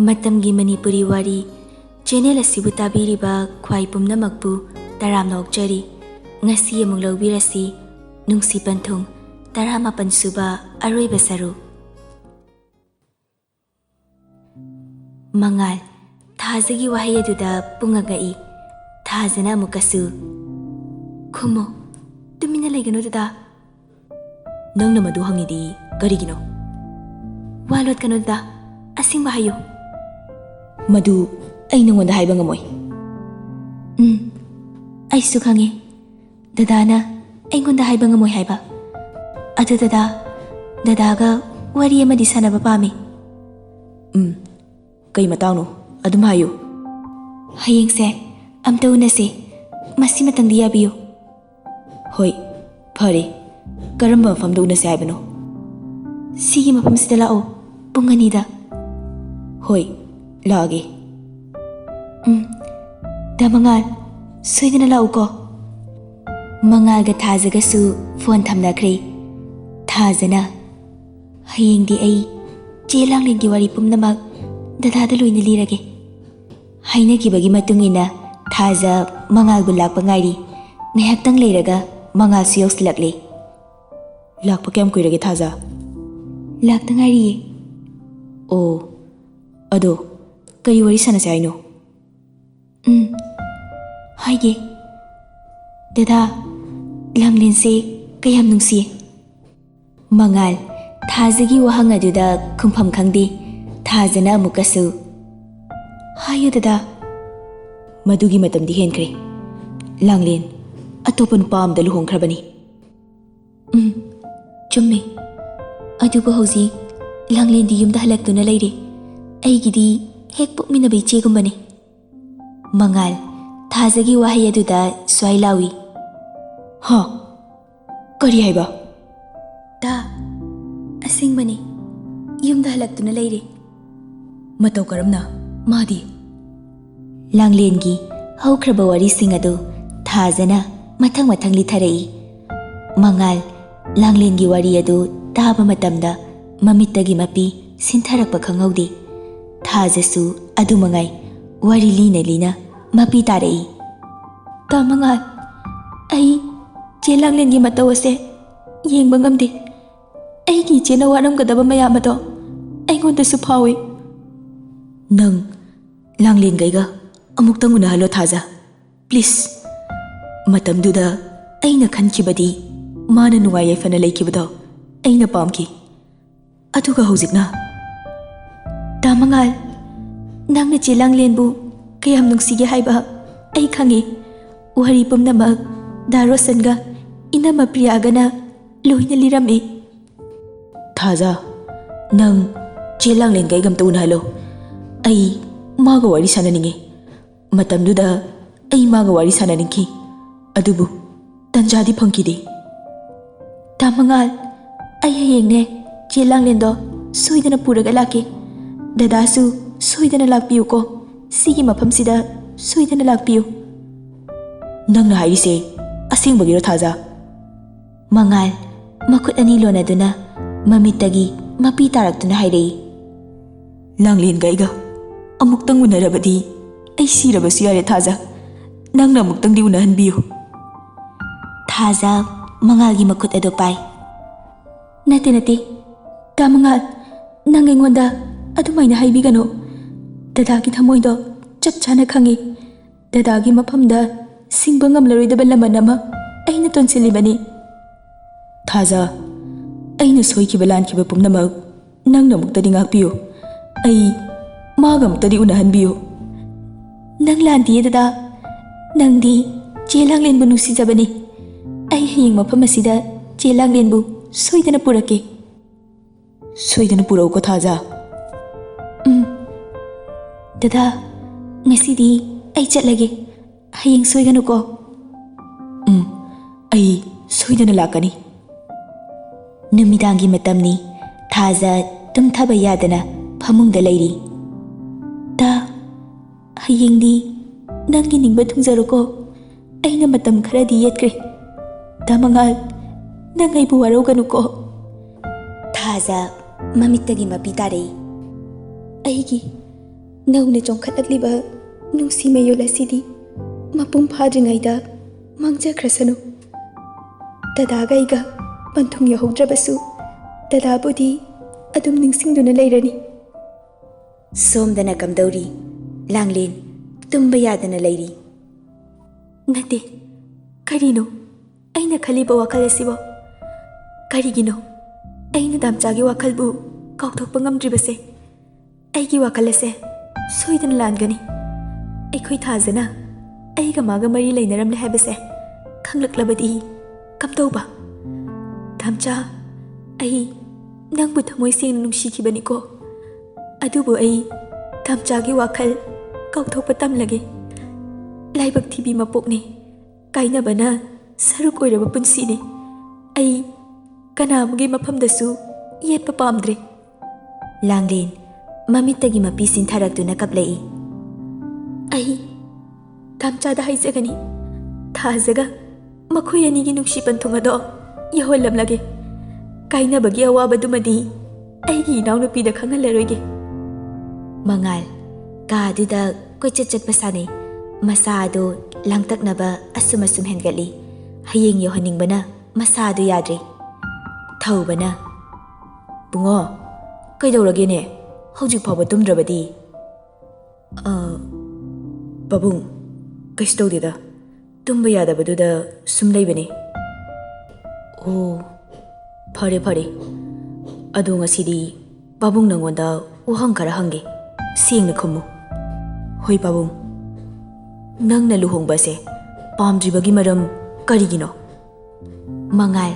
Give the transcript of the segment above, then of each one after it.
ꯃꯇꯝꯒꯤ ꯃꯅꯤꯄꯨꯔꯤ ꯋꯥꯔꯤ ꯆꯦꯅꯦꯜ ꯑꯁꯤꯕꯨ ꯇꯥꯕꯤꯔꯤꯕ ꯈ꯭ꯋꯥꯏ ꯄꯨꯝꯅꯃꯛꯄꯨ ꯇꯔꯥꯝꯅ ꯑꯣꯛꯆꯔꯤ꯫ ꯉꯁꯤ ꯑꯃꯨꯛ ꯂꯧꯕꯤꯔꯁꯤ ꯅꯨꯡꯁꯤ ꯄꯟꯊꯨꯡ 18 ꯁꯨꯕ ꯑꯔꯣꯏꯕ ꯁꯔꯨꯛ꯫ ꯃꯉꯥꯜ ꯊꯥꯖꯒꯤ ꯋꯥꯍꯩ ꯑꯗꯨꯗ ꯄꯨꯡꯉꯛꯏ꯫ ꯊꯥꯖꯅ ꯑꯃꯨꯛꯀꯁꯨ ꯈꯨꯝꯃꯣ, ꯇꯨꯃꯤꯟꯅ ꯂꯩꯒꯅꯨ ꯗꯗꯥ꯫ ꯅꯪꯅ ꯃꯗꯨ ꯍꯪꯉꯤꯗꯤ ꯀꯔꯤꯒꯤꯅꯣ? ꯋꯥ ꯂꯣꯠꯀꯅꯨ ꯗꯗꯥ, ꯑꯁꯦꯡꯕ ꯍꯥꯏꯌꯨ꯫ ꯃꯗꯨ ꯑꯩ ꯅꯉꯣꯟꯗ ꯍꯥꯏꯕ ꯉꯝꯃꯣꯏ꯫ ꯑꯩꯁꯨ ꯈꯪꯉꯤ ꯗꯗꯥꯅ ꯑꯩꯉꯣꯟꯗ ꯍꯥꯏꯕ ꯉꯝꯃꯣꯏ ꯍꯥꯏꯕ꯫ ꯑꯗꯨ ꯗꯗꯥꯒ ꯋꯥꯔꯤ ꯑꯃꯗꯤ ꯁꯥꯟꯅꯕ ꯄꯥꯝꯃꯤ꯫ ꯀꯩ ꯃꯇꯥꯡꯅꯣ? ꯑꯗꯨꯝ ꯍꯥꯏꯌꯨ꯫ ꯍꯌꯦꯡꯁꯦ ꯑꯝꯇ ꯎꯅꯁꯦ, ꯃꯁꯤꯃꯇꯪꯗꯤ ꯌꯥꯕꯤꯌꯨ꯫ ꯍꯣꯏ, ꯐꯔꯦ꯫ ꯀꯔꯝꯕ ꯃꯐꯝꯗ ꯎꯅꯁꯦ ꯍꯥꯏꯕꯅꯣ? ꯁꯤꯒꯤ ꯃꯐꯝꯁꯤꯗ ꯂꯥꯛꯑꯣ, ꯄꯨꯡ 2ꯗ꯫ ꯍꯣꯏ, ꯂꯥꯛꯑꯒꯦ꯫ ꯗꯥ ꯃꯉꯥꯜ, ꯁꯣꯏꯗꯅ ꯂꯥꯛꯎꯀꯣ꯫ ꯃꯉꯥꯜꯒ ꯊꯥꯖꯒꯁꯨ ꯐꯣꯟ ꯊꯝꯅꯈ꯭ꯔꯦ꯫ ꯊꯥꯖꯅ ꯍꯌꯦꯡꯗꯤ ꯑꯩ ꯆꯦ ꯂꯥꯡꯂꯦꯟꯒꯤ ꯋꯥꯔꯤ ꯄꯨꯝꯅꯃꯛ ꯗꯗꯥꯗ ꯂꯣꯏꯅ ꯂꯤꯔꯒꯦ꯫ ꯍꯥꯏꯅꯈꯤꯕꯒꯤ ꯃꯇꯨꯡ ꯏꯟꯅ ꯊꯥꯖ ꯃꯉꯥꯜꯕꯨ ꯂꯥꯛꯄ ꯉꯥꯏꯔꯤ꯫ ꯉꯥꯏꯍꯥꯛꯇꯪ ꯂꯩꯔꯒ ꯃꯉꯥꯜꯁꯨ ꯌꯧꯁꯤꯜꯂꯛꯂꯦ꯫ ꯂꯥꯛꯄ ꯀꯌꯥꯝ ꯀꯨꯏꯔꯒꯦ ꯊꯥꯖ? ꯂꯥꯛꯇ ꯉꯥꯏꯔꯤꯌꯦ꯫ ꯑꯣ, ꯑꯗꯣ ꯀꯔꯤ ꯋꯥꯔꯤ ꯁꯥꯟꯅꯁꯦ ꯍꯥꯏꯅꯣ? ꯍꯥꯏꯒꯦ ꯗꯗꯥ, ꯂꯥꯡꯂꯦꯟꯁꯦ ꯀꯌꯥꯝ ꯅꯨꯡꯁꯤꯌꯦ꯫ ꯃꯉꯥꯜ ꯊꯥꯖꯒꯤ ꯋꯥꯍꯪ ꯑꯗꯨꯗ ꯈꯨꯝꯐꯝ ꯈꯪꯗꯦ꯫ ꯊꯥꯖꯅ ꯑꯃꯨꯛꯀꯁꯨ ꯍꯥꯏꯌꯨ ꯗꯗꯥ꯫ ꯃꯗꯨꯒꯤ ꯃꯇꯝꯗꯤ ꯍꯦꯟꯈ꯭ꯔꯦ꯫ ꯂꯥꯡꯂꯦꯟ ꯑꯇꯣꯞꯄ ꯅꯨꯄꯥ ꯑꯃꯗ ꯂꯨꯍꯣꯡꯈ꯭ꯔꯕꯅꯤ꯫ ꯆꯨꯝꯃꯦ꯫ ꯑꯗꯨꯕꯨ ꯍꯧꯖꯤꯛ ꯂꯥꯡꯂꯦꯟꯗꯤ ꯌꯨꯝꯗ ꯍꯜꯂꯛꯇꯨꯅ ꯂꯩꯔꯦ꯫ ꯑꯩꯒꯤꯗꯤ ꯍꯦꯛ ꯄꯣꯛꯃꯤꯟꯅꯕ ꯏꯆꯦꯒꯨꯝꯕꯅꯤ꯫ ꯃꯉꯥꯜ ꯊꯥꯖꯒꯤ ꯋꯥꯍꯩ ꯑꯗꯨꯗ ꯁ꯭ꯋꯥꯏ ꯂꯥꯎꯏ꯫ ꯍꯥ? ꯀꯔꯤ ꯍꯥꯏꯕ? ꯗꯥ, ꯑꯁꯦꯡꯕꯅꯤ, ꯌꯨꯝꯗ ꯍꯜꯂꯛꯇꯨꯅ ꯂꯩꯔꯦ꯫ ꯃꯇꯧ ꯀꯔꯝꯅ? ꯃꯥꯗꯤ? ꯂꯥꯡꯂꯦꯟꯒꯤ ꯍꯧꯈ꯭ꯔꯕ ꯋꯥꯔꯤꯁꯤꯡ ꯑꯗꯨ ꯊꯥꯖꯅ ꯃꯊꯪ ꯂꯤꯊꯔꯛꯏ꯫ ꯃꯉꯥꯜ ꯂꯥꯡꯂꯦꯟꯒꯤ ꯋꯥꯔꯤ ꯑꯗꯨ ꯇꯥꯕ ꯃꯇꯝꯗ ꯃꯃꯤꯠꯇꯒꯤ ꯃꯄꯤ ꯁꯤꯟꯊꯔꯛꯄ ꯈꯪꯍꯧꯗꯦ꯫ ꯊꯥꯖꯁꯨ ꯑꯗꯨꯃꯉꯥꯏ, ꯋꯥꯔꯤ ꯂꯤꯅ ꯃꯄꯤ ꯇꯥꯔꯛꯏ꯫ ꯗꯥ ꯃꯉꯥꯜ, ꯑꯩ ꯆꯦ ꯂꯥꯡꯂꯦꯟꯒꯤ ꯃꯇꯧ ꯑꯁꯦ ꯌꯦꯡꯕ ꯉꯝꯗꯦ꯫ ꯑꯩꯒꯤ ꯏꯆꯦꯅ ꯋꯥꯔꯝꯒꯗꯕ ꯃꯌꯥꯝ ꯑꯗꯣ ꯑꯩꯉꯣꯟꯗꯁꯨ ꯐꯥꯎꯏ꯫ ꯅꯪ ꯂꯥꯡꯂꯦꯟꯒꯩꯒ ꯑꯃꯨꯛꯇꯪ ꯎꯅꯍꯜꯂꯣ ꯊꯥꯖ, ꯄ꯭ꯂꯤꯖ꯫ ꯃꯇꯝꯗꯨꯗ ꯑꯩꯅ ꯈꯟꯈꯤꯕꯗꯤ ꯃꯥꯅ ꯅꯨꯡꯉꯥꯏ ꯌꯥꯏꯐꯅ ꯂꯩꯈꯤꯕꯗꯣ ꯑꯩꯅ ꯄꯥꯝꯈꯤ꯫ ꯑꯗꯨꯒ ꯍꯧꯖꯤꯛꯅ? ꯗꯥ ꯃꯉꯥꯜ, ꯅꯪꯅ ꯆꯦ ꯂꯥꯡꯂꯦꯟꯕꯨ ꯀꯌꯥꯝ ꯅꯨꯡꯁꯤꯒꯦ ꯍꯥꯏꯕ ꯑꯩ ꯈꯪꯉꯤ꯫ ꯋꯥꯔꯤ ꯄꯨꯝꯅꯃꯛ ꯗꯥ ꯔꯣꯁꯟꯒ ꯏꯅꯝꯃ ꯄ꯭ꯔꯤꯌꯥꯒꯅ ꯂꯣꯏꯅ ꯂꯤꯔꯝꯃꯤ꯫ ꯊꯥꯖ, ꯅꯪ ꯆꯦ ꯂꯥꯡꯂꯦꯟꯒꯩꯒ ꯑꯝꯇ ꯎꯅꯍꯜꯂꯣ꯫ ꯑꯩ ꯃꯥꯒ ꯋꯥꯔꯤ ꯁꯥꯟꯅꯅꯤꯡꯉꯤ꯫ ꯃꯇꯝꯗꯨꯗ ꯑꯩ ꯃꯥꯒ ꯋꯥꯔꯤ ꯁꯥꯟꯅꯅꯤꯡꯈꯤ, ꯑꯗꯨꯕꯨ ꯇꯟꯖꯥꯗꯤ ꯐꯪꯈꯤꯗꯦ꯫ ꯗꯥ ꯃꯉꯥꯜ, ꯑꯩ ꯍꯌꯦꯡꯅꯦ ꯆꯦ ꯂꯥꯡꯂꯦꯟꯗꯣ ꯁꯣꯏꯗꯅ ꯄꯨꯔꯒ ꯂꯥꯛꯀꯦ꯫ ꯗꯗꯥꯁꯨ ꯁꯣꯏꯗꯅ ꯂꯥꯛꯄꯤꯌꯨꯀꯣ꯫ ꯁꯤꯒꯤ ꯃꯐꯝꯁꯤꯗ ꯁꯣꯏꯗꯅ ꯂꯥꯛꯄꯤꯌꯨ꯫ ꯅꯪꯅ ꯍꯥꯏꯔꯤꯁꯦ ꯑꯁꯦꯡꯕꯒꯤꯔꯣ ꯊꯥꯖ? ꯃꯉꯥꯜ ꯃꯈꯨꯠ ꯑꯅꯤ ꯂꯣꯟꯅꯗꯨꯅ ꯃꯃꯤꯠꯇꯒꯤ ꯃꯄꯤ ꯇꯥꯔꯛꯇꯨꯅ ꯍꯥꯏꯔꯛꯏ꯫ ꯂꯥꯡꯂꯦꯟꯒꯩꯒ ꯑꯃꯨꯛꯇꯪ ꯎꯅꯔꯕꯗꯤ ꯑꯩ ꯁꯤꯔꯕꯁꯨ ꯌꯥꯔꯦ ꯊꯥꯖ꯫ ꯅꯪꯅ ꯑꯃꯨꯛꯇꯪꯗꯤ ꯎꯅꯍꯟꯕꯤꯌꯨ꯫ ꯊꯥꯖ ꯃꯉꯥꯜꯒꯤ ꯃꯈꯨꯠ ꯑꯗꯨ ꯄꯥꯏ꯫ ꯅꯠꯇꯦ, ꯗꯥ ꯃꯉꯥꯜ, ꯅꯪ ꯑꯩꯉꯣꯟꯗ ꯑꯗꯨꯃꯥꯏꯅ ꯍꯥꯏꯕꯤꯒꯅꯨ꯫ ꯗꯗꯥꯒꯤ ꯊꯃꯣꯏꯗꯣ ꯆꯞ ꯆꯥꯅ ꯈꯪꯉꯤ꯫ ꯗꯗꯥꯒꯤ ꯃꯐꯝꯗ ꯁꯤꯡꯕ ꯉꯝꯂꯔꯣꯏꯗꯕ ꯂꯃꯟ ꯑꯃ ꯑꯩꯅ ꯇꯣꯟꯁꯤꯜꯂꯤꯕꯅꯤ꯫ ꯊꯥꯖ, ꯑꯩꯅ ꯁꯣꯏꯈꯤꯕ ꯂꯥꯟꯈꯤꯕ ꯄꯨꯝꯅꯃꯛ ꯅꯪꯅ ꯑꯃꯨꯛꯇꯗꯤ ꯉꯥꯛꯄꯤꯌꯨ꯫ ꯑꯩ ꯃꯥꯒ ꯑꯃꯨꯛꯇꯗꯤ ꯎꯅꯍꯟꯕꯤꯌꯨ꯫ ꯅꯪ ꯂꯥꯟꯗꯤꯌꯦ ꯗꯗꯥ꯫ ꯅꯪꯗꯤ ꯆꯦ ꯂꯥꯡꯂꯦꯟꯕꯨ ꯅꯨꯡꯁꯤꯖꯕꯅꯤ꯫ ꯑꯩ ꯍꯌꯦꯡ ꯃꯐꯝ ꯑꯁꯤꯗ ꯆꯦ ꯂꯥꯡꯂꯦꯟꯕꯨ ꯁꯣꯏꯗꯅ ꯄꯨꯔꯛꯀꯦ꯫ ꯁꯣꯏꯗꯅ ꯄꯨꯔꯛꯎꯀꯣ ꯊꯥꯖ꯫ ꯗꯗꯥ, ꯉꯁꯤꯗꯤ ꯑꯩ ꯆꯠꯂꯒꯦ꯫ ꯍꯌꯦꯡ ꯁꯣꯏꯒꯅꯨꯀꯣ꯫ ꯑꯩ ꯁꯣꯏꯗꯅ ꯂꯥꯛꯀꯅꯤ꯫ ꯅꯨꯃꯤꯗꯥꯡꯒꯤ ꯃꯇꯝꯅꯤ꯫ ꯊꯥꯖ ꯇꯨꯝꯊꯕ ꯌꯥꯗꯅ ꯐꯃꯨꯡꯗ ꯂꯩꯔꯤ꯫ ꯗꯥ, ꯍꯌꯦꯡꯗꯤ ꯅꯪꯒꯤ ꯅꯤꯡꯕ ꯊꯨꯡꯖꯔꯣꯀꯣ꯫ ꯑꯩꯅ ꯃꯇꯝ ꯈꯔꯗꯤ ꯌꯦꯠꯈ꯭ꯔꯦ꯫ ꯗꯥ ꯃꯉꯥꯜ, ꯅꯪ ꯑꯩꯕꯨ ꯋꯥꯔꯧꯒꯅꯨꯀꯣ꯫ ꯊꯥꯖ ꯃꯃꯤꯠꯇꯒꯤ ꯃꯄꯤ ꯇꯥꯔꯛꯏ꯫ ꯅꯧꯅ ꯆꯣꯡꯈꯠꯂꯛꯂꯤꯕ ꯅꯨꯡꯁꯤ ꯃꯌꯣꯜ ꯑꯁꯤꯗꯤ ꯃꯄꯨꯡ ꯐꯥꯗ꯭ꯔꯤꯉꯩꯗ ꯃꯥꯡꯖꯈ꯭ꯔꯁꯅꯨ꯫ ꯗꯗꯥꯒ ꯑꯩꯒ ꯄꯟꯊꯨꯡ ꯌꯧꯍꯧꯗ꯭ꯔꯕꯁꯨ ꯗꯗꯥꯕꯨꯗꯤ ꯑꯗꯨꯝ ꯅꯤꯡꯁꯤꯡꯗꯨꯅ ꯂꯩꯔꯅꯤ꯫ ꯁꯣꯝꯗꯅ ꯀꯝꯗꯧꯔꯤ? ꯂꯥꯡꯂꯦꯟ ꯇꯨꯝꯕ ꯌꯥꯗꯅ ꯂꯩꯔꯤ꯫ ꯅꯠꯇꯦ, ꯀꯔꯤꯅꯣ ꯑꯩꯅ ꯈꯜꯂꯤꯕ ꯋꯥꯈꯜ ꯑꯁꯤꯕꯣ? ꯀꯔꯤꯒꯤꯅꯣ ꯑꯩꯅ ꯗꯥꯝꯆꯥꯒꯤ ꯋꯥꯈꯜꯕꯨ ꯀꯥꯎꯊꯣꯛꯄ ꯉꯝꯗ꯭ꯔꯤꯕꯁꯦ? ꯑꯩꯒꯤ ꯋꯥꯈꯜ ꯑꯁꯦ ꯁꯣꯏꯗꯅ ꯂꯥꯟꯒꯅꯤ꯫ ꯑꯩꯈꯣꯏ ꯊꯥꯖꯅ ꯑꯩꯒ ꯃꯥꯒ ꯃꯔꯤ ꯂꯩꯅꯔꯝꯂꯦ ꯍꯥꯏꯕꯁꯦ ꯈꯪꯂꯛꯂꯕꯗꯤ ꯀꯝꯗꯧꯕ? ꯗꯥꯝꯆꯥ, ꯑꯩ ꯅꯪꯕꯨ ꯊꯃꯣꯏ ꯁꯦꯡꯅ ꯅꯨꯡꯁꯤꯈꯤꯕꯅꯤꯀꯣ꯫ ꯑꯗꯨꯕꯨ ꯑꯩ ꯗꯥꯝꯆꯥꯒꯤ ꯋꯥꯈꯜ ꯀꯥꯎꯊꯣꯛꯄ ꯇꯝꯂꯒꯦ꯫ ꯂꯥꯏꯕꯛ ꯊꯤꯕꯤ ꯃꯄꯣꯛꯅꯤ, ꯀꯥꯏꯅꯕꯅ ꯁꯔꯨꯛ ꯑꯣꯏꯔꯕ ꯄꯨꯟꯁꯤꯅꯤ꯫ ꯑꯩ ꯀꯅꯥ ꯑꯃꯒꯤ ꯃꯐꯝꯗꯁꯨ ꯌꯦꯠꯄ ꯄꯥꯝꯗ꯭ꯔꯦ꯫ ꯂꯥꯡꯂꯦꯟ ꯃꯃꯤꯠꯇꯒꯤ ꯃꯄꯤ ꯁꯤꯟꯊꯔꯛꯇꯨꯅ ꯀꯞꯂꯛꯏ꯫ ꯑꯩ ꯗꯥꯝꯆꯥꯗ ꯍꯥꯏꯖꯒꯅꯤ, ꯊꯥꯖꯒ ꯃꯈꯣꯏ ꯑꯅꯤꯒꯤ ꯅꯨꯡꯁꯤ ꯄꯟꯊꯨꯡ ꯑꯗꯣ ꯌꯧꯍꯜꯂꯝꯂꯒꯦ꯫ ꯀꯥꯏꯅꯕꯒꯤ ꯑꯋꯥꯕꯗꯨꯃꯗꯤ ꯑꯩꯒꯤ ꯏꯅꯥꯎꯅꯨꯄꯤꯗ ꯈꯪꯍꯜꯂꯔꯣꯏꯒꯦ꯫ ꯃꯉꯥꯜ ꯀꯥꯗꯨꯗ ꯀꯣꯏꯆꯠ ꯆꯠꯄ ꯁꯥꯟꯅꯩ꯫ ꯃꯁꯥ ꯑꯗꯨ ꯂꯥꯡꯇꯛꯅꯕ ꯑꯁꯨꯝ ꯍꯦꯟꯒꯠꯂꯤ꯫ ꯍꯌꯦꯡ ꯌꯧꯍꯟꯅꯤꯡꯕꯅ ꯃꯁꯥ ꯑꯗꯨ ꯌꯥꯗ꯭ꯔꯦ꯫ ꯊꯧꯕꯅ, ꯕꯨꯡꯉꯣ, ꯀꯩꯗꯧꯔꯒꯦꯅꯦ? ꯍꯧꯖꯤꯛ ꯐꯥꯎꯕ ꯇꯨꯝꯗ꯭ꯔꯕꯗꯤ? ꯄꯥꯕꯨꯡ, ꯀꯩꯁꯨ ꯇꯧꯗꯦꯗ, ꯇꯨꯝꯕ ꯌꯥꯗꯕꯗꯨꯗ ꯁꯨꯝ ꯂꯩꯕꯅꯤ꯫ ꯑꯣ, ꯐꯔꯦ ꯐꯔꯦ꯫ ꯑꯗꯣ ꯉꯁꯤꯗꯤ ꯄꯥꯕꯨꯡ ꯅꯪꯉꯣꯟꯗ ꯋꯥꯍꯪ ꯈꯔ ꯍꯪꯒꯦ, ꯁꯦꯡꯅ ꯈꯨꯝꯃꯨ꯫ ꯍꯣꯏ ꯄꯥꯕꯨꯡ꯫ ꯅꯪꯅ ꯂꯨꯍꯣꯡꯕꯁꯦ ꯄꯥꯝꯗ꯭ꯔꯤꯕꯒꯤ ꯃꯔꯝ ꯀꯔꯤꯒꯤꯅꯣ? ꯃꯉꯥꯜ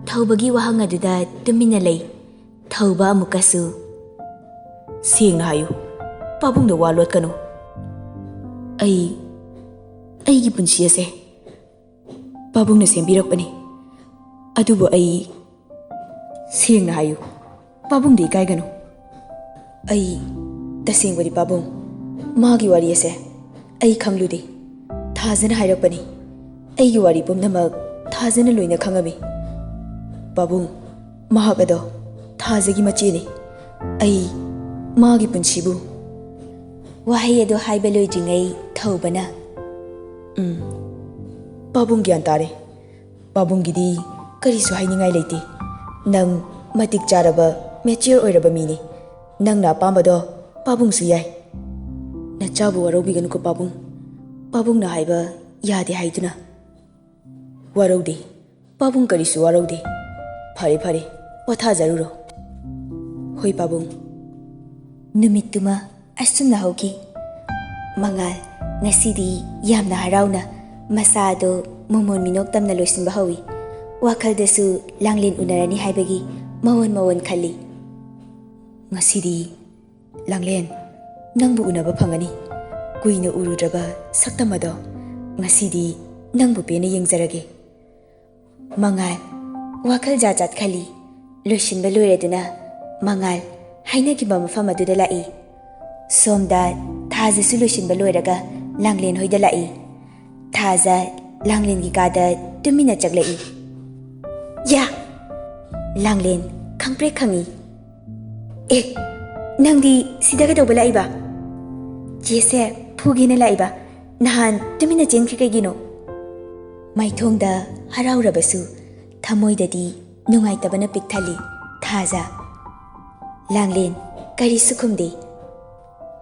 ꯊꯧꯕꯒꯤ ꯋꯥꯍꯪ ꯑꯗꯨꯗ ꯇꯨꯃꯤꯟꯅ ꯂꯩ꯫ ꯊꯧꯕ ꯑꯃꯨꯛꯀꯁꯨ, ꯁꯦꯡꯅ ꯍꯥꯏꯌꯨ, ꯄꯥꯕꯨꯡꯗ ꯋꯥ ꯂꯣꯠꯀꯅꯨ꯫ ꯑꯩꯒꯤ ꯄꯨꯟꯁꯤ ꯑꯁꯦ ꯄꯥꯕꯨꯡꯅ ꯁꯦꯝꯕꯤꯔꯛꯄꯅꯤ꯫ ꯑꯗꯨꯕꯨ ꯑꯩ ꯁꯦꯡꯅ ꯍꯥꯏꯌꯨ, ꯄꯥꯕꯨꯡꯗꯤ ꯏꯀꯥꯏꯒꯅꯨ꯫ ꯑꯩ ꯇꯁꯦꯡꯕꯗꯤ ꯄꯥꯕꯨꯡ, ꯃꯥꯒꯤ ꯋꯥꯔꯤ ꯑꯁꯦ ꯑꯩ ꯈꯪꯂꯨꯗꯦ꯫ ꯊꯥꯖꯅ ꯍꯥꯏꯔꯛꯄꯅꯤ꯫ ꯑꯩꯒꯤ ꯋꯥꯔꯤ ꯄꯨꯝꯅꯃꯛ ꯊꯥꯖꯅ ꯂꯣꯏꯅ ꯈꯪꯉꯝꯃꯤ꯫ ꯄꯥꯕꯨꯡ, ꯃꯍꯥꯛ ꯑꯗꯣ ꯊꯥꯖꯒꯤ ꯃꯆꯦꯅꯤ꯫ ꯑꯩ ꯃꯥꯒꯤ ꯄꯨꯟꯁꯤꯕꯨ꯫ ꯋꯥꯍꯩ ꯑꯗꯨ ꯍꯥꯏꯕ ꯂꯣꯏꯗ꯭ꯔꯤꯉꯩ ꯊꯧꯕꯅ, ꯄꯥꯕꯨꯡ ꯒ꯭ꯌꯥꯟ ꯇꯥꯔꯦ꯫ ꯄꯥꯕꯨꯡꯒꯤꯗꯤ ꯀꯔꯤꯁꯨ ꯍꯥꯏꯅꯤꯡꯉꯥꯏ ꯂꯩꯇꯦ꯫ ꯅꯪ ꯃꯇꯤꯛ ꯆꯥꯔꯕ ꯃꯦꯆ꯭ꯌꯣꯔ ꯑꯣꯏꯔꯕ ꯃꯤꯅꯤ꯫ ꯅꯪꯅ ꯑꯄꯥꯝꯕꯗꯣ ꯄꯥꯕꯨꯡꯁꯨ ꯌꯥꯏ꯫ ꯅꯆꯥꯕꯨ ꯋꯥꯔꯧꯕꯤꯒꯅꯨꯀꯣ ꯄꯥꯕꯨꯡ꯫ ꯄꯥꯕꯨꯡꯅ ꯍꯥꯏꯕ ꯌꯥꯗꯦ ꯍꯥꯏꯗꯨꯅ꯫ ꯋꯥꯔꯧꯗꯦ, ꯄꯥꯕꯨꯡ ꯀꯔꯤꯁꯨ ꯋꯥꯔꯧꯗꯦ꯫ ꯐꯔꯦ ꯐꯔꯦ, ꯄꯣꯊꯥꯖꯔꯨꯔꯣ꯫ ꯍꯣꯏ ꯄꯥꯕꯨꯡ꯫ ꯅꯨꯃꯤꯠꯇꯨꯃ ꯑꯁꯨꯝꯅ ꯍꯧꯈꯤ꯫ ꯃꯉꯥꯜ ꯉꯁꯤꯗꯤ ꯌꯥꯝꯅ ꯍꯔꯥꯎꯅ ꯃꯁꯥ ꯑꯗꯨ ꯃꯣꯃꯣꯟ ꯃꯤꯅꯣꯛ ꯇꯝꯅ ꯂꯣꯏꯁꯤꯟꯕ ꯍꯧꯏ꯫ ꯋꯥꯈꯜꯗꯁꯨ ꯂꯥꯡꯂꯦꯟ ꯎꯅꯔꯅꯤ ꯍꯥꯏꯕꯒꯤ ꯃꯋꯣꯟ ꯈꯜꯂꯤ꯫ ꯉꯁꯤꯗꯤ ꯂꯥꯡꯂꯦꯟ, ꯅꯪꯕꯨ ꯎꯅꯕ ꯐꯪꯒꯅꯤ꯫ ꯀꯨꯏꯅ ꯎꯔꯨꯗ꯭ꯔꯕ ꯁꯛꯇꯝ ꯑꯗꯣ ꯉꯁꯤꯗꯤ ꯅꯪꯕꯨ ꯄꯦꯟꯅ ꯌꯦꯡꯖꯔꯒꯦ꯫ ꯃꯉꯥꯜ ꯋꯥꯈꯜ ꯖꯥꯠ ꯖꯥꯠ ꯈꯜꯂꯤ꯫ ꯂꯣꯏꯁꯤꯟꯕ ꯂꯣꯏꯔꯗꯨꯅ ꯃꯉꯥꯜ ꯍꯥꯏꯅꯈꯤꯕ ꯃꯐꯝ ꯑꯗꯨꯗ ꯂꯥꯛꯏ꯫ ꯁꯣꯝꯗ ꯊꯥꯖꯁꯨ ꯂꯣꯏꯁꯤꯟꯕ ꯂꯣꯏꯔꯒ ꯂꯥꯡꯂꯦꯟ ꯍꯣꯏꯗ ꯂꯥꯛꯏ꯫ ꯊꯥꯖ ꯂꯥꯡꯂꯦꯟꯒꯤ ꯀꯥꯗ ꯇꯨꯃꯤꯟꯅ ꯆꯪꯂꯛꯏ꯫ ꯌꯥ! ꯂꯥꯡꯂꯦꯟ ꯈꯪꯄ꯭ꯔꯦꯛ ꯈꯪꯏ꯫ ꯑꯦ, ꯅꯪꯗꯤ ꯁꯤꯗ ꯀꯩꯗꯧꯕ ꯂꯥꯛꯏꯕ? ꯆꯦꯁꯦ ꯐꯨꯒꯦꯅ ꯂꯥꯛꯏꯕ? ꯅꯍꯥꯟ ꯇꯨꯃꯤꯟꯅ ꯆꯦꯟꯈ꯭ꯔꯤ ꯀꯩꯒꯤꯅꯣ? ꯃꯥꯏꯊꯣꯡꯗ ꯍꯔꯥꯎꯔꯕꯁꯨ ꯊꯃꯣꯏꯗꯗꯤ ꯅꯨꯡꯉꯥꯏꯇꯕꯅ ꯄꯤꯛ ꯊꯜꯂꯤ ꯊꯥꯖ꯫ ꯂꯥꯡꯂꯦꯟ ꯀꯔꯤꯁꯨ ꯈꯨꯝꯗꯦ꯫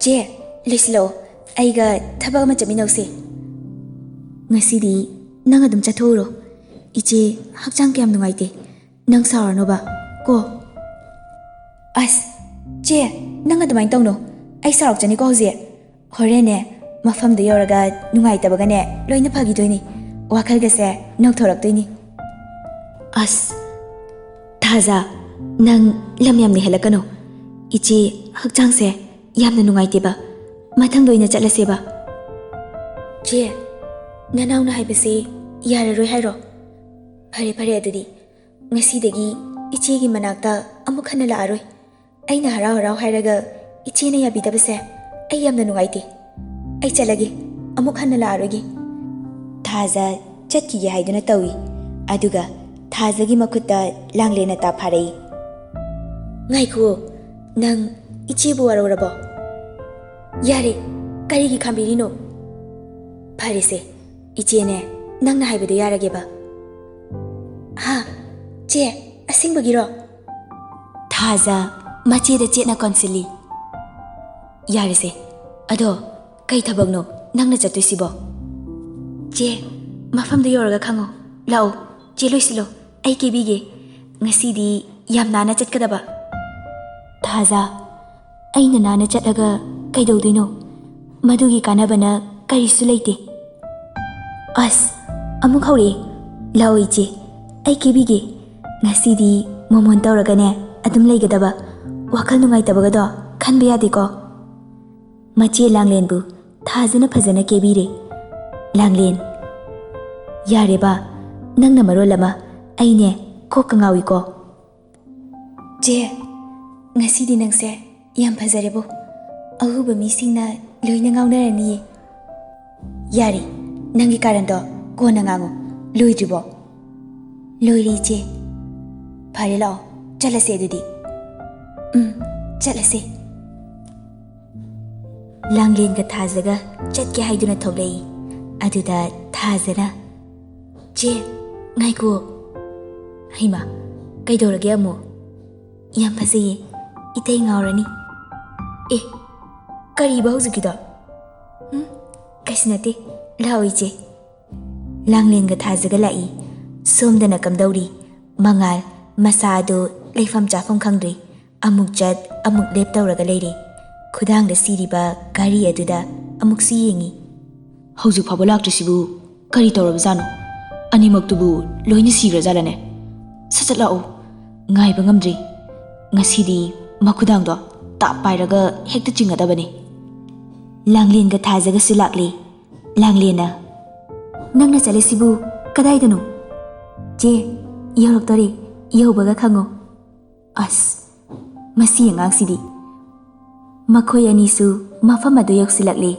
ꯆꯦ, ꯂꯣꯏꯁꯤꯜꯂꯛꯑꯣ, ꯑꯩꯒ ꯊꯕꯛ ꯑꯃ ꯆꯠꯃꯤꯟꯅꯧꯁꯦ꯫ ꯉꯁꯤꯗꯤ ꯅꯪ ꯑꯗꯨꯝ ꯆꯠꯊꯣꯛꯎꯔꯣ꯫ ꯏꯆꯦ ꯍꯛꯆꯥꯡ ꯀꯌꯥꯝ ꯅꯨꯡꯉꯥꯏꯇꯦ꯫ ꯅꯪ ꯁꯥꯎꯔꯅꯣꯕ ꯀꯣ? ꯑꯁ ꯆꯦ, ꯅꯪ ꯑꯗꯨꯃꯥꯏꯅ ꯇꯧꯅꯣ꯫ ꯑꯩ ꯁꯥꯎꯔꯛꯆꯅꯤꯀꯣ ꯍꯧꯖꯤꯛ꯫ ꯍꯣꯔꯦꯟꯅꯦ ꯃꯐꯝꯗꯨ ꯌꯧꯔꯒ ꯅꯨꯡꯉꯥꯏꯇꯕꯒꯅꯦ ꯂꯣꯏꯅ ꯐꯈꯤꯗꯣꯏꯅꯤ꯫ ꯋꯥꯈꯜꯒꯁꯦ ꯅꯧꯊꯣꯔꯛꯇꯣꯏꯅꯤ꯫ ꯑꯁ ꯊꯥꯖ, ꯅꯪ ꯂꯝ ꯌꯥꯝꯅ ꯍꯦꯜꯂꯛꯀꯅꯣ꯫ ꯏꯆꯦ ꯍꯛꯆꯥꯡꯁꯦ ꯌꯥꯝꯅ ꯅꯨꯡꯉꯥꯏꯇꯦꯕ꯫ ꯃꯊꯪꯗ ꯑꯣꯏꯅ ꯆꯠꯂꯁꯦꯕ꯫ ꯆꯦ, ꯅꯅꯥꯎꯅ ꯍꯥꯏꯕꯁꯦ ꯌꯥꯔꯔꯣꯏ ꯍꯥꯏꯔꯣ? ꯐꯔꯦ ꯐꯔꯦ, ꯑꯗꯨꯗꯤ ꯉꯁꯤꯗꯒꯤ ꯏꯆꯦꯒꯤ ꯃꯅꯥꯛꯇ ꯑꯃꯨꯛ ꯍꯟꯅ ꯂꯥꯛꯑꯔꯣꯏ꯫ ꯑꯩꯅ ꯍꯔꯥꯎ ꯍꯔꯥꯎ ꯍꯥꯏꯔꯒ ꯏꯆꯦꯅ ꯌꯥꯕꯤꯗꯕꯁꯦ ꯑꯩ ꯌꯥꯝꯅ ꯅꯨꯡꯉꯥꯏꯇꯦ꯫ ꯑꯩ ꯆꯠꯂꯒꯦ, ꯑꯃꯨꯛ ꯍꯟꯅ ꯂꯥꯛꯑꯔꯣꯏꯒꯦ꯫ ꯊꯥꯖ ꯆꯠꯈꯤꯒꯦ ꯍꯥꯏꯗꯨꯅ ꯇꯧꯏ꯫ ꯑꯗꯨꯒ ꯊꯥꯖꯒꯤ ꯃꯈꯨꯠꯇ ꯂꯥꯡꯂꯦꯟꯅ ꯇꯥꯞ ꯐꯥꯔꯛꯏ꯫ ꯉꯥꯏꯈꯨꯑꯣ, ꯅꯪ ꯏꯆꯦꯕꯨ ꯋꯥꯔꯧꯔꯕꯣ? ꯌꯥꯔꯦ ꯀꯔꯤꯒꯤ ꯈꯥꯝꯕꯤꯔꯤꯅꯣ ꯐꯔꯦꯁꯦ 이제네 ꯅꯪꯅ ꯍꯥꯏꯕꯗꯣ ꯌꯥꯔꯒꯦꯕ ꯍꯥ ꯆꯦ ꯑꯁꯦꯡꯕꯒꯤꯔꯣ ꯊꯥꯖ ꯃꯆꯦꯗ ꯆꯦꯠꯅ ꯀꯣꯟꯁꯤꯜꯂꯤ ꯌꯥꯔꯦꯁꯦ ꯑꯗꯣ ꯀꯩ ꯊꯕꯛꯅꯣ ꯅꯪꯅ ꯆꯠꯇꯣꯏꯁꯤꯕꯣ ꯆꯦ ꯃꯐꯝꯗ ꯌꯧꯔꯒ ꯈꯪꯉꯣ ꯂꯥꯛꯑꯣ ꯆꯦ ꯂꯣꯏꯁꯤꯜꯂꯣ ꯑꯩ ꯀꯦꯕꯤꯒꯦ ꯉꯁꯤꯗꯤ ꯌꯥꯝ ꯅꯥꯟꯅ ꯆꯠꯀꯗꯕ ꯊꯥꯖ ꯑꯩꯅ ꯅꯥꯟꯅ ꯆꯠꯂꯒ ꯀꯩꯗꯧꯗꯣꯏꯅꯣ ꯃꯗꯨꯒꯤ ꯀꯥꯟꯅꯕꯅ ꯀꯔꯤꯁꯨ ꯂꯩꯇꯦ ꯑꯁ ꯑꯃꯨꯛ ꯍꯧꯔꯛꯑꯦ ꯂꯥꯛꯑꯣ ꯏꯆꯦ ꯑꯩ ꯀꯦꯕꯤꯒꯦ ꯉꯁꯤꯗꯤ ꯃꯣꯃꯣꯟ ꯇꯧꯔꯒꯅꯦ ꯑꯗꯨꯝ ꯂꯩꯒꯗꯕ ꯋꯥꯈꯜ ꯅꯨꯡꯉꯥꯏꯇꯕꯒꯗꯣ ꯈꯟꯕ ꯌꯥꯗꯦꯀꯣ ꯃꯆꯦ ꯂꯥꯡꯂꯦꯟꯕꯨ ꯊꯥꯖꯅ ꯐꯖꯅ ꯀꯦꯕꯤꯔꯦ ꯂꯥꯡꯂꯦꯟ ꯌꯥꯔꯦꯕ ꯅꯪꯅ ꯃꯔꯣꯜ ꯑꯃ ꯑꯩꯅꯦ ꯀꯣꯛꯀ ꯉꯥꯎꯏꯀꯣ ꯆꯦ ꯉꯁꯤꯗꯤ ꯅꯪꯁꯦ ꯌꯥꯝ ꯐꯖꯔꯦꯕꯣ ꯑꯎꯕ ꯃꯤꯁꯤꯡꯅ ꯂꯣꯏꯅ ꯉꯥꯎꯅꯔꯅꯤꯌꯦ ꯌꯥꯔꯦ ꯅꯪꯒꯤ ꯀꯥꯔꯟꯗꯣ ꯀꯣꯟꯅ ꯉꯥꯡꯉꯣ ꯂꯣꯏꯗ꯭ꯔꯤꯕꯣ ꯂꯣꯏꯔꯦ ꯏꯆꯦ ꯐꯔꯦ ꯂꯥꯛꯑꯣ ꯆꯠꯂꯁꯦ ꯑꯗꯨꯗꯤ ꯆꯠꯂꯁꯦ ꯂꯥꯡꯂꯦꯟꯒ ꯊꯥꯖꯒ ꯆꯠꯀꯦ ꯍꯥꯏꯗꯨꯅ ꯊꯣꯛꯂꯛꯏ ꯑꯗꯨꯗ ꯊꯥꯖꯅ ꯆꯦ ꯉꯥꯏꯈꯣ ꯍꯩꯃꯥ ꯀꯩꯗꯧꯔꯒꯦ ꯑꯃꯨꯛ ꯌꯥꯝ ꯐꯖꯩꯌꯦ 이태이 ꯉꯥꯎꯔꯅꯤ ꯑꯦ ꯀꯔꯤꯕ ꯍꯧꯖꯤꯛꯀꯤꯗꯣ ꯀꯩꯁꯨ ꯅꯠꯇꯦ ꯂꯥꯛꯑꯣ ꯏꯆꯦ ꯂꯥꯡꯂꯦꯟꯒ ꯊꯥꯖꯒ ꯂꯥꯛꯏ ꯁꯣꯝꯗꯅ ꯀꯝꯗꯧꯔꯤ ꯃꯉꯥꯜ ꯃꯁꯥ ꯑꯗꯨ ꯂꯩꯐꯝ ꯆꯥꯐꯝ ꯈꯪꯗ꯭ꯔꯦ ꯑꯃꯨꯛ ꯆꯠ ꯑꯃꯨꯛ ꯂꯦꯞ ꯇꯧꯔꯒ ꯂꯩꯔꯦ ꯈꯨꯗꯥꯡꯗ ꯁꯤꯔꯤꯕ ꯘꯔꯤ ꯑꯗꯨꯗ ꯑꯃꯨꯛꯁꯨ ꯌꯦꯡꯉꯤ ꯍꯧꯖꯤꯛ ꯐꯥꯎꯕ ꯂꯥꯛꯇ꯭ꯔꯤꯁꯤꯕꯨ ꯀꯔꯤ ꯇꯧꯔꯕꯖꯥꯠꯅꯣ ꯑꯅꯤꯃꯛꯇꯨꯕꯨ ꯂꯣꯏꯅ ꯁꯤꯈ꯭ꯔꯖꯥꯠꯂꯅꯦ ꯁꯠ ꯂꯥꯛꯑꯣ ꯉꯥꯏꯕ ꯉꯝꯗ꯭ꯔꯤ ꯉꯁꯤꯗꯤ ꯃꯈꯨꯗꯥꯡꯗꯣ ꯇꯥꯞ ꯄꯥꯏꯔꯒ ꯍꯦꯛꯇ ꯆꯤꯡꯒꯗꯕꯅꯤ ꯂꯥꯡꯂꯦꯟꯒ ꯊꯥꯖꯒꯁꯨ ꯂꯥꯛꯂꯦ ꯂꯥꯡꯂꯦꯟꯅ ꯅꯪꯅ ꯆꯠꯂꯤꯁꯤꯕꯨ ꯀꯗꯥꯏꯗꯅꯣ ꯆꯦ ꯌꯧꯔꯛꯇꯣꯔꯦ ꯌꯧꯕꯒ ꯈꯪꯉꯣ ꯑꯁ ꯃꯁꯤ ꯑꯉꯥꯡꯁꯤꯗꯤ ꯃꯈꯣꯏ ꯑꯅꯤꯁꯨ ꯃꯐꯝ ꯑꯗꯨ ꯌꯧꯁꯤꯜꯂꯛꯂꯦ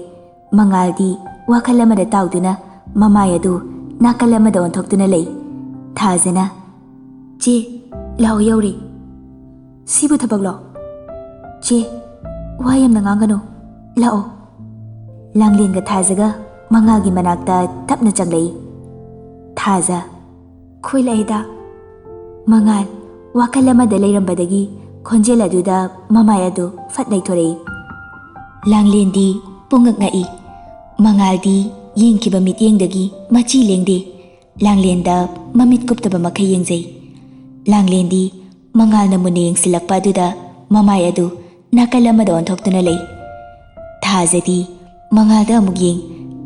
ꯃꯉꯥꯜꯗꯤ ꯋꯥꯈꯜ ꯑꯃꯗ ꯇꯥꯎꯗꯨꯅ ꯃꯃꯥꯏ ꯑꯗꯨ ꯅꯥꯀꯜ ꯑꯃꯗ ꯑꯣꯟꯊꯣꯛꯇꯨꯅ ꯂꯩ ꯊꯥꯖꯅ ꯆꯦ ꯂꯥꯛꯑꯣ ꯌꯧꯔꯦ ꯁꯤꯕꯨ ꯊꯕꯛꯂꯣ ꯆꯦ ꯋꯥ ꯌꯥꯝꯅ ꯉꯥꯡꯒꯅꯨ ꯂꯥꯛꯑꯣ ꯂꯥꯡꯂꯦꯟꯒ ꯊꯥꯖꯒ ꯃꯉꯥꯜꯒꯤ ꯃꯅꯥꯛꯇ ꯇꯞꯅ ꯆꯪꯂꯛꯏ ꯊꯥꯖ ꯈꯣꯏ ꯂꯥꯛꯏꯗ ꯃꯉꯥꯜ ꯋꯥꯈꯜ ꯑꯃꯗ ꯂꯩꯔꯝꯕꯗꯒꯤ ꯈꯣꯟꯖꯦꯜ ꯑꯗꯨꯗ ꯃꯃꯥꯏ ꯑꯗꯨ ꯐꯠ ꯂꯩꯊꯣꯔꯛꯏ ꯂꯥꯡꯂꯦꯟꯗꯤ ꯄꯨꯡꯉꯛ ꯉꯛꯏ ꯃꯉꯥꯜꯗꯤ ꯌꯦꯡꯈꯤꯕ ꯃꯤꯠꯌꯦꯡꯗꯒꯤ ꯃꯆꯤ ꯂꯦꯡꯗꯦ ꯂꯥꯡꯂꯦꯟꯗ ꯃꯃꯤꯠ ꯀꯨꯞꯇꯕ ꯃꯈꯩ ꯌꯦꯡꯖꯩ ꯂꯥꯡꯂꯦꯟꯗꯤ ꯃꯉꯥꯜꯅ ꯃꯨꯟꯅ ꯌꯦꯡꯁꯤꯜꯂꯛꯄ ꯑꯗꯨꯗ ꯃꯃꯥꯏ ꯑꯗꯨ ꯅꯥꯀꯜ ꯑꯃꯗ ꯑꯣꯟꯊꯣꯛꯇꯨꯅ ꯂꯩ ꯊꯥꯖꯗꯤ ꯃꯉꯥꯜꯗ ꯑꯃꯨꯛ ꯌꯦꯡ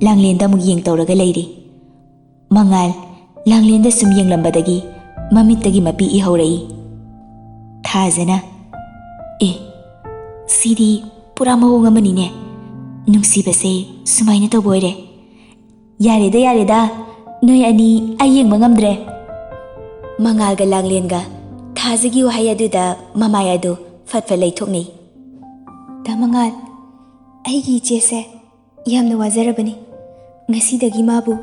ꯂꯥꯡꯂꯦꯟꯗ ꯑꯃꯨꯛ ꯌꯦꯡ ꯇꯧꯔꯒ ꯂꯩꯔꯤ ꯃꯉꯥꯜ ꯂꯥꯡꯂꯦꯟꯗ ꯁꯨꯝ ꯌꯦꯡꯂꯝꯕꯗꯒꯤ ꯃꯃꯤꯠꯇꯒꯤ ꯃꯄꯤ ꯏꯍꯧꯔꯛꯏ ꯊꯥꯖꯅ ꯑꯦ ꯁꯤꯗꯤ ꯄꯨꯔꯥ ꯃꯑꯣꯡ ꯑꯃꯅꯤꯅꯦ ꯅꯨꯡꯁꯤꯕꯁꯦ ꯁꯨꯃꯥꯏꯅ ꯇꯧꯕ ꯑꯣꯏꯔꯦ ꯌꯥꯔꯦꯗ ꯅꯣꯏ ꯑꯅꯤ ꯑꯩ ꯌꯦꯡꯕ ꯉꯝꯗ꯭ꯔꯦ ꯃꯉꯥꯜꯒ ꯂꯥꯡꯂꯦꯟꯒ ꯊꯥꯖꯒꯤ ꯋꯥꯍꯩ ꯑꯗꯨꯗ ꯃꯃꯥꯏ ꯑꯗꯨ ꯐꯠ ꯐꯠ ꯂꯩꯊꯣꯛꯅꯩ ꯗꯥ ꯃꯉꯥꯜ ꯑꯩꯒꯤ ꯏꯆꯦꯁꯦ ꯌꯥꯝꯅ ꯋꯥꯖꯔꯕꯅꯤ ꯉꯁꯤꯗꯒꯤ ꯃꯥꯕꯨ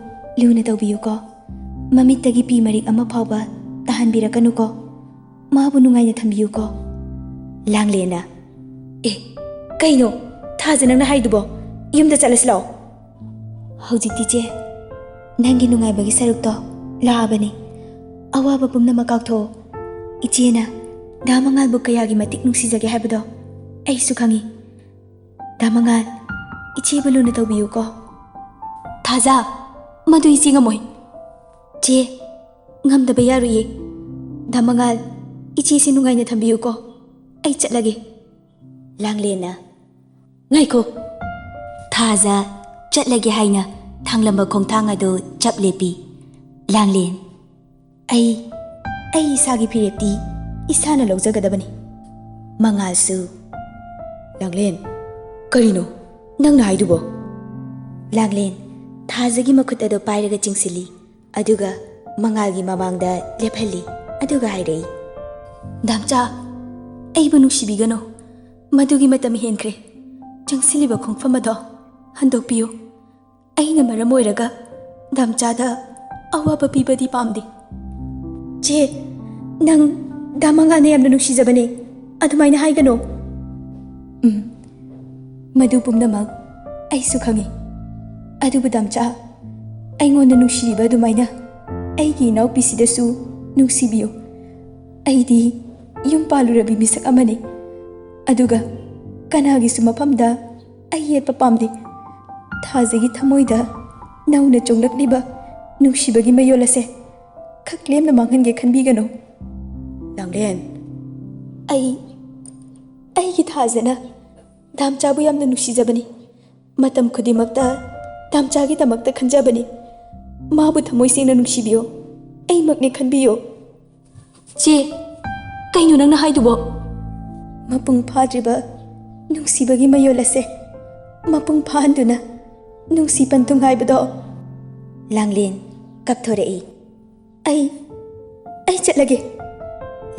ꯂꯨꯅ ꯇꯧꯕꯤꯌꯨꯀꯣ ꯃꯃꯤꯠꯇꯒꯤ ꯄꯤ ꯃꯔꯤꯛ ꯑꯃ ꯐꯥꯎꯕ ꯇꯥꯍꯟꯕꯤꯔꯛꯀꯅꯨꯀꯣ ꯃꯥꯕꯨ ꯅꯨꯡꯉꯥꯏꯅ ꯊꯝꯕꯤꯌꯨꯀꯣ ꯂꯥꯡꯂꯦꯟꯅ ꯑꯦ ꯀꯩꯅꯣ ꯊꯥꯖ ꯅꯪꯅ ꯍꯥꯏꯗꯨꯕꯣ ꯌꯨꯝꯗ ꯆꯠꯂꯁꯤ ꯂꯥꯛꯑꯣ ꯍꯧꯖꯤꯛꯇꯤ ꯆꯦ ꯅꯪꯒꯤ ꯅꯨꯡꯉꯥꯏꯕꯒꯤ ꯁꯔꯨꯛꯇꯣ ꯂꯥꯛꯑꯕꯅꯤ ꯑꯋꯥꯕ ꯄꯨꯝꯅꯃꯛ ꯀꯥꯎꯊꯣꯛꯑꯣ ꯏꯆꯦꯅ ꯗꯥ ꯃꯉꯥꯜꯕꯨ ꯀꯌꯥꯒꯤ ꯃꯇꯤꯛ ꯅꯨꯡꯁꯤꯖꯒꯦ ꯍꯥꯏꯕꯗꯣ ꯑꯩꯁꯨ ꯈꯪꯉꯤ ꯗꯥ ꯃꯉꯥꯜ ꯏꯆꯦꯕꯨ ꯂꯨꯅ ꯇꯧꯕꯤꯌꯨꯀꯣ ꯊꯥꯖ ꯃꯗꯨ ꯏꯆꯦ ꯉꯝꯃꯣꯏ ꯆꯦ ꯉꯝꯗꯕ ꯌꯥꯔꯣꯏꯌꯦ ꯗꯥ ꯃꯉꯥꯜ ꯏꯆꯦꯁꯦ ꯅꯨꯡꯉꯥꯏꯅ ꯊꯝꯕꯤꯌꯨꯀꯣ ꯑꯩ ꯆꯠꯂꯒꯦ ꯂꯥꯡꯂꯦꯟꯅ ꯉꯥꯏꯈꯣ ꯊꯥꯖ ꯆꯠꯂꯒꯦ ꯍꯥꯏꯅ ꯊꯥꯡꯂꯝꯕ ꯈꯣꯡꯊꯥꯡ ꯑꯗꯨ ꯆꯞ ꯂꯦꯞꯄꯤ ꯂꯥꯡꯂꯦꯟ ꯑꯩ ꯏꯁꯥꯒꯤ ꯐꯤꯔꯦꯞꯇꯤ ꯏꯁꯥꯅ ꯂꯧꯖꯒꯗꯕꯅꯤ ꯃꯉꯥꯜꯁꯨ ꯂꯥꯡꯂꯦꯟ ꯀꯔꯤꯅꯣ ꯅꯪꯅ ꯍꯥꯏꯗꯨꯕꯣ ꯂꯥꯡꯂꯦꯟ ꯊꯥꯖꯒꯤ ꯃꯈꯨꯠ ꯑꯗꯨ ꯄꯥꯏꯔꯒ ꯆꯤꯡꯁꯤꯜꯂꯤ ꯑꯗꯨꯒ ꯃꯉꯥꯜꯒꯤ ꯃꯃꯥꯡꯗ ꯂꯦꯞꯍꯜꯂꯤ ꯑꯗꯨꯒ ꯍꯥꯏꯔꯛꯏ ꯗꯥꯝꯆꯥ ꯑꯩꯕꯨ ꯅꯨꯡꯁꯤꯕꯤꯒꯅꯨ ꯃꯗꯨꯒꯤ ꯃꯇꯝ ꯍꯦꯟꯈ꯭ꯔꯦ ꯆꯪꯁꯤꯜꯂꯤꯕ ꯈꯣꯡꯐꯝ ꯑꯗꯣ ꯍꯟꯗꯣꯛꯄꯤꯌꯨ ꯑꯩꯅ ꯃꯔꯝ ꯑꯣꯏꯔꯒ ꯗꯥꯝꯆꯥꯗ ꯑꯋꯥꯕ ꯄꯤꯕꯗꯤ ꯄꯥꯝꯗꯦ ꯆꯦ ꯅꯪ ꯗꯥ ꯃꯉꯥꯜꯅ ꯌꯥꯝꯅ ꯅꯨꯡꯁꯤꯖꯕꯅꯦ ꯑꯗꯨꯃꯥꯏꯅ ꯍꯥꯏꯒꯅꯣ ꯃꯗꯨ ꯄꯨꯝꯅꯃꯛ ꯑꯩꯁꯨ ꯈꯪꯉꯤ꯫ ꯑꯗꯨꯕꯨ ꯗꯥꯝꯆꯥ, ꯑꯩꯉꯣꯟꯗ ꯅꯨꯡꯁꯤꯔꯤꯕ ꯑꯗꯨꯃꯥꯏꯅ ꯑꯩꯒꯤ ꯏꯅꯥꯎꯄꯤꯁꯤꯗꯁꯨ ꯅꯨꯡꯁꯤꯕꯤꯌꯨ꯫ ꯑꯩꯗꯤ ꯌꯨꯝ ꯄꯥꯜꯂꯨꯔꯕꯤ ꯃꯤꯁꯛ ꯑꯃꯅꯤ, ꯑꯗꯨꯒ ꯀꯅꯥꯒꯤꯁꯨ ꯃꯐꯝꯗ ꯑꯩ ꯌꯦꯠꯄ ꯄꯥꯝꯗꯦ꯫ ꯊꯥꯖꯒꯤ ꯊꯃꯣꯏꯗ ꯅꯧꯅ ꯆꯣꯡꯂꯛꯂꯤꯕ ꯅꯨꯡꯁꯤꯕꯒꯤ ꯃꯌꯣꯜ ꯑꯁꯦ ꯈꯛꯂꯦꯝꯅ ꯃꯥꯡꯍꯟꯒꯦ ꯈꯟꯕꯤꯒꯅꯨ꯫ ꯂꯥꯡꯂꯦꯟ, ꯑꯩꯒꯤ ꯊꯥꯖꯅ ꯗꯥꯝꯆꯥꯕꯨ ꯌꯥꯝꯅ ꯅꯨꯡꯁꯤꯖꯕꯅꯤ꯫ ꯃꯇꯝ ꯈꯨꯗꯤꯡꯃꯛꯇ ꯗꯥꯝꯆꯥꯒꯤꯗꯃꯛꯇ ꯈꯟꯖꯕꯅꯤ꯫ ꯃꯥꯕꯨ ꯊꯃꯣꯏ ꯁꯦꯡꯅ ꯅꯨꯡꯁꯤꯕꯤꯌꯣ, ꯑꯩꯃꯛꯅꯦ ꯈꯟꯕꯤꯌꯣ꯫ ꯆꯦ, ꯀꯩꯅꯣ ꯅꯪꯅ ꯍꯥꯏꯗꯨꯕꯣ? ꯃꯄꯨꯡ ꯐꯥꯗ꯭ꯔꯤꯕ ꯅꯨꯡꯁꯤꯕꯒꯤ ꯃꯌꯣꯜ ꯑꯁꯦ ꯃꯄꯨꯡ ꯐꯥꯍꯟꯗꯨꯅ ꯅꯨꯡꯁꯤ ꯄꯟꯊꯨꯡ ꯍꯥꯏꯕꯗꯣ꯫ ꯂꯥꯡꯂꯦꯟ ꯀꯞꯊꯣꯔꯛꯏ꯫ ꯑꯩ ꯆꯠꯂꯒꯦ꯫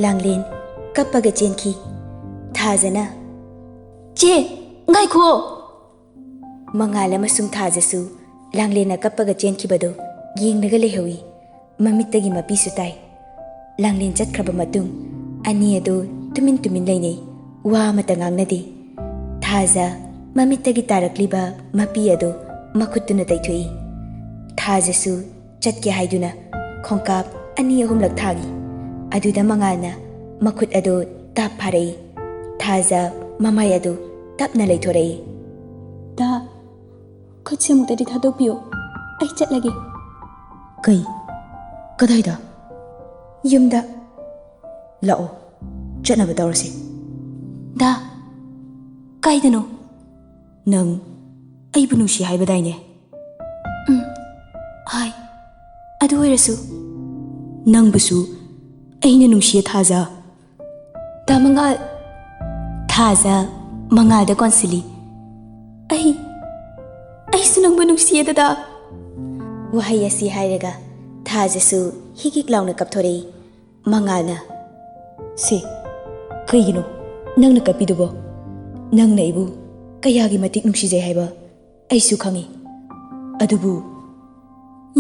ꯂꯥꯡꯂꯦꯟ ꯀꯞꯄꯒ ꯆꯦꯟꯈꯤ꯫ ꯊꯥꯖꯅ, ꯆꯦ, ꯉꯥꯏꯈꯣ! ꯃꯉꯥꯜ ꯑꯃꯁꯨꯡ ꯊꯥꯖꯁꯨ ꯂꯥꯡꯂꯦꯟꯅ ꯀꯞꯄꯒ ꯆꯦꯟꯈꯤꯕꯗꯣ ꯌꯦꯡꯂꯒ ꯂꯩꯍꯧꯏ꯫ ꯃꯃꯤꯠꯇꯒꯤ ꯃꯄꯤꯁꯨ ꯇꯥꯏ꯫ ꯂꯥꯡꯂꯦꯟ ꯆꯠꯈ꯭ꯔꯕ ꯃꯇꯨꯡ ꯑꯅꯤ ꯑꯗꯨ ꯇꯨꯃꯤꯟ ꯇꯨꯃꯤꯟ ꯂꯩꯅꯩ, ꯋꯥ ꯑꯃꯠꯇ ꯉꯥꯡꯅꯗꯦ꯫ ꯊꯥꯖ ꯃꯃꯤꯠꯇꯒꯤ ꯇꯥꯔꯛꯂꯤꯕ ꯃꯄꯤ ꯑꯗꯨ ꯃꯈꯨꯠꯇꯨꯅ ꯇꯩꯊꯣꯛꯏ꯫ ꯊꯥꯖꯁꯨ ꯆꯠꯀꯦ ꯍꯥꯏꯗꯨꯅ ꯈꯣꯡꯀꯥꯞ 2-3ꯂꯛ ꯊꯥꯈꯤ꯫ ꯑꯗꯨꯗ ꯃꯉꯥꯜꯅ ꯃꯈꯨꯠ ꯑꯗꯨ ꯇꯥꯞ ꯐꯥꯔꯛꯏ꯫ ꯊꯥꯖ ꯃꯃꯥꯏ ꯑꯗꯨ ꯇꯞꯅ ꯂꯩꯊꯣꯔꯛꯏ꯫ ꯗꯥ, ꯈꯨꯠꯁꯦ ꯑꯃꯨꯛꯇꯗꯤ ꯊꯥꯗꯣꯛꯄꯤꯌꯨ, ꯑꯩ ꯆꯠꯂꯒꯦ꯫ ꯀꯗꯥꯏꯗ? ꯌꯨꯝꯗ꯫ ꯂꯥꯛꯑꯣ, ꯆꯠꯅꯕ ꯇꯧꯔꯁꯤ꯫ ꯗꯥ, ꯀꯥꯏꯗꯅꯣ? ꯅꯪ ꯑꯩꯕꯨ ꯅꯨꯡꯁꯤ ꯍꯥꯏꯕꯗꯥꯏꯅꯦ? ꯍꯥꯏ꯫ ꯑꯗꯨ ꯑꯣꯏꯔꯁꯨ ꯅꯪꯕꯨꯁꯨ ꯑꯩꯅ ꯅꯨꯡꯁꯤꯌꯦ ꯊꯥꯖ꯫ ꯗꯥ ꯃꯉꯥꯜ! ꯊꯥꯖ ꯃꯉꯥꯜꯗ ꯀꯣꯟꯁꯤꯜꯂꯤ꯫ ꯑꯩꯁꯨ ꯅꯪꯕꯨ ꯅꯨꯡꯁꯤꯌꯦ ꯗꯥꯗꯥ꯫ ꯋꯥꯍꯩ ꯑꯁꯤ ꯍꯥꯏꯔꯒ ꯊꯥꯖꯁꯨ ꯍꯤꯛ ꯂꯥꯎꯅ ꯀꯞꯊꯣꯔꯛꯏ꯫ ꯃꯉꯥꯜꯅ, ꯁꯦ, ꯀꯩꯒꯤꯅꯣ ꯅꯪꯅ ꯀꯞꯄꯤꯗꯨꯕꯣ? ꯅꯪꯅ ꯑꯩꯕꯨ ꯀꯌꯥꯒꯤ ꯃꯇꯤꯛ ꯅꯨꯡꯁꯤꯖꯩ ꯍꯥꯏꯕ ꯑꯩꯁꯨ ꯈꯪꯉꯤ꯫ ꯑꯗꯨꯕꯨ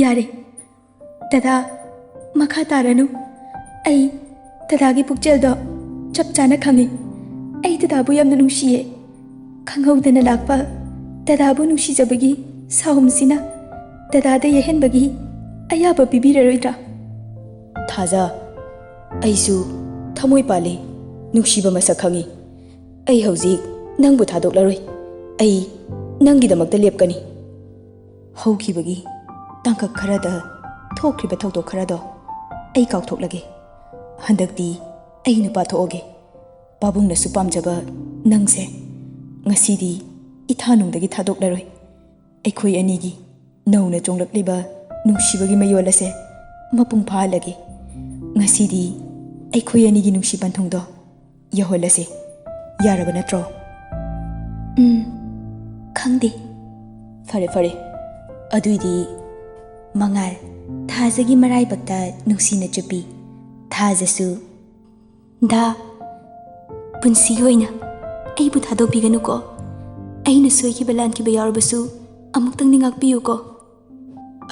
ꯌꯥꯔꯦ ꯗꯥꯗꯥ, ꯃꯈꯥ ꯇꯥꯔꯅꯨ꯫ ꯑꯩ ꯗꯥꯗꯥꯒꯤ ꯄꯨꯛꯆꯦꯜꯗꯣ ꯆꯞ ꯆꯥꯅ ꯈꯪꯉꯤ꯫ ꯑꯩ ꯗꯥꯗꯥꯕꯨ ꯌꯥꯝꯅ ꯅꯨꯡꯁꯤꯌꯦ꯫ ꯈꯪꯍꯧꯗꯅ ꯂꯥꯛꯄ ꯗꯥꯗꯥꯕꯨ ꯅꯨꯡꯁꯤꯖꯕꯒꯤ ꯁꯥꯎꯝꯁꯤꯅ ꯗꯥꯗꯥꯗ ꯌꯩꯍꯟꯕꯒꯤ ꯑꯌꯥꯕ ꯄꯤꯕꯤꯔꯔꯣꯏꯗ꯭ꯔꯥ? ꯊꯥꯖ, ꯑꯩꯁꯨ ꯊꯃꯣꯏ ꯄꯥꯜꯂꯤ, ꯅꯨꯡꯁꯤꯕ ꯃꯁꯛ ꯈꯪꯉꯤ꯫ ꯑꯩ ꯍꯧꯖꯤꯛ ꯅꯪꯕꯨ ꯊꯥꯗꯣꯛꯂꯔꯣꯏ꯫ ꯑꯩ ꯅꯪꯒꯤꯗꯃꯛꯇ ꯂꯦꯞꯀꯅꯤ꯫ ꯍꯧꯈꯤꯕꯒꯤ ꯇꯥꯡꯀꯛ ꯈꯔꯗ ꯊꯣꯛꯈ꯭ꯔꯤꯕ ꯊꯧꯗꯣꯛ ꯈꯔꯗꯣ ꯑꯩ ꯀꯥꯎꯊꯣꯛꯂꯒꯦ꯫ ꯍꯟꯗꯛꯇꯤ ꯑꯩ ꯅꯨꯄꯥ ꯊꯣꯛꯑꯒꯦ꯫ ꯄꯥꯕꯨꯡꯅꯁꯨ ꯄꯥꯝꯖꯕ ꯅꯪꯁꯦ ꯉꯁꯤꯗꯤ ꯏꯊꯥꯅꯨꯡꯗꯒꯤ ꯊꯥꯗꯣꯛꯂꯔꯣꯏ꯫ ꯑꯩꯈꯣꯏ ꯑꯅꯤꯒꯤ ꯅꯧꯅ ꯆꯣꯡꯂꯛꯂꯤꯕ ꯅꯨꯡꯁꯤꯕꯒꯤ ꯃꯌꯣꯜ ꯑꯁꯦ ꯃꯄꯨꯡ ꯐꯥꯍꯜꯂꯒꯦ꯫ ꯉꯁꯤꯗꯤ ꯑꯩꯈꯣꯏ ꯑꯅꯤꯒꯤ ꯅꯨꯡꯁꯤ ꯄꯟꯊꯨꯡꯗꯣ ꯌꯧꯍꯜꯂꯁꯦ꯫ ꯌꯥꯔꯕ ꯅꯠꯇ꯭ꯔꯣ? ꯈꯪꯗꯦ꯫ ꯐꯔꯦ, ꯑꯗꯨꯏꯗꯤ ꯃꯉꯥꯜ ꯊꯥꯖꯒꯤ ꯃꯔꯥꯏꯕꯛꯇ ꯅꯨꯡꯁꯤꯅ ꯆꯨꯞꯄꯤ꯫ ꯊꯥꯖꯁꯨ, ꯗꯥ, ꯄꯨꯟꯁꯤꯒꯤ ꯑꯣꯏꯅ ꯑꯩꯕꯨ ꯊꯥꯗꯣꯛꯄꯤꯒꯅꯨꯀꯣ꯫ ꯑꯩꯅ ꯁꯣꯏꯈꯤꯕ ꯂꯥꯟꯈꯤꯕ ꯌꯥꯎꯔꯕꯁꯨ ꯑꯃꯨꯛꯇꯪꯗꯤ ꯉꯥꯛꯄꯤꯌꯨꯀꯣ꯫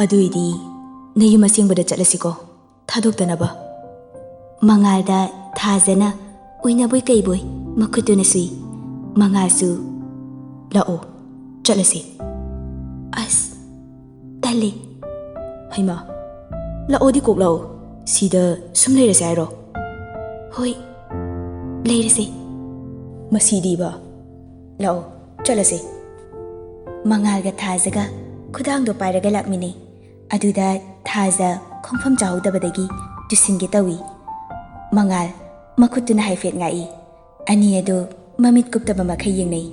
ꯑꯗꯨꯏꯗꯤ ꯅꯌꯨꯝ ꯑꯁꯦꯡꯕꯗ ꯆꯠꯂꯁꯤꯀꯣ, ꯊꯥꯗꯣꯛꯇꯅꯕ꯫ ꯃꯉꯥꯜꯗ ꯊꯥꯖꯅ ꯑꯣꯏꯅꯕꯣꯏ ꯀꯩꯕꯣꯏ ꯃꯈꯨꯠꯇꯨꯅ ꯁꯨꯏ꯫ ꯃꯉꯥꯜꯁꯨ, ꯂꯥꯛꯑꯣ, ꯆꯠꯂꯁꯤ꯫ ꯑꯁ, ꯇꯜꯂꯦ꯫ ꯍꯩꯃꯥ, ꯂꯥꯛꯑꯣꯗꯤ ꯀꯣꯛ ꯂꯥꯛꯑꯣ꯫ ꯁꯤꯗ ꯁꯨꯝ ꯂꯩꯔꯁꯦ ꯍꯥꯏꯔꯣ? ꯍꯣꯏ, ꯂꯩꯔꯁꯦ꯫ ꯃꯁꯤꯗꯤꯕ, ꯂꯥꯛꯑꯣ, ꯆꯠꯂꯁꯦ꯫ ꯃꯉꯥꯜꯒ ꯊꯥꯖꯒ ꯈꯨꯗꯥꯡꯗꯣ ꯄꯥꯏꯔꯒ ꯂꯥꯛꯃꯤꯟꯅꯩ꯫ ꯑꯗꯨꯗ ꯊꯥꯖ ꯈꯣꯡꯐꯝ ꯆꯥꯍꯧꯗꯕꯗꯒꯤ ꯇꯨꯁꯤꯟꯒꯦ ꯇꯧꯏ꯫ ꯃꯉꯥꯜ ꯃꯈꯨꯠꯇꯨꯅ ꯍꯥꯏꯐꯦꯠ ꯉꯥꯛꯏ꯫ ꯑꯅꯤ ꯑꯗꯨ ꯃꯃꯤꯠ ꯀꯨꯞꯇꯕ ꯃꯈꯩ ꯌꯦꯡꯅꯩ꯫